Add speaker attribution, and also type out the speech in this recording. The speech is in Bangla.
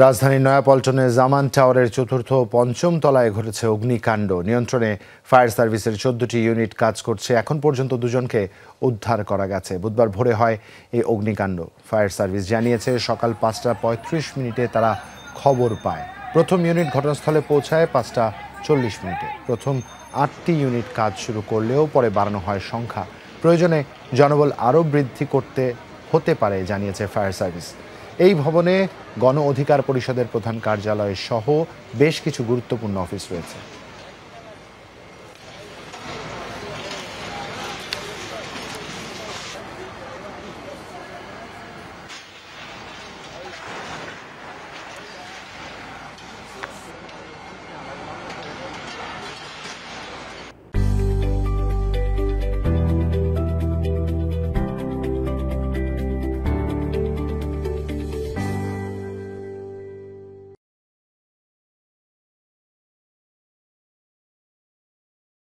Speaker 1: রাজধানীর নয়াপল্টনে জামান টাওয়ারের চতুর্থ ও পঞ্চম তলায় ঘটেছে অগ্নিকাণ্ড। নিয়ন্ত্রণে ফায়ার সার্ভিসের ১৪টি ইউনিট কাজ করছে। এখন পর্যন্ত দুজনকে উদ্ধার করা গেছে। বুধবার ভোরে হয় এই অগ্নিকাণ্ড। ফায়ার সার্ভিস জানিয়েছে সকাল ৫টা ৩৫ মিনিটে তারা খবর পায়। প্রথম ইউনিট ঘটনাস্থলে পৌঁছায় ৫টা ৪০ মিনিটে। প্রথম ৮টি ইউনিট কাজ শুরু করলেও পরে বাড়ানো হয় সংখ্যা। প্রয়োজনে জনবল আরও বৃদ্ধি করতে হতে পারে জানিয়েছে ফায়ার সার্ভিস। এই ভবনে গণ অধিকার পরিষদের প্রধান কার্যালয় সহ বেশ কিছু গুরুত্বপূর্ণ অফিস রয়েছে।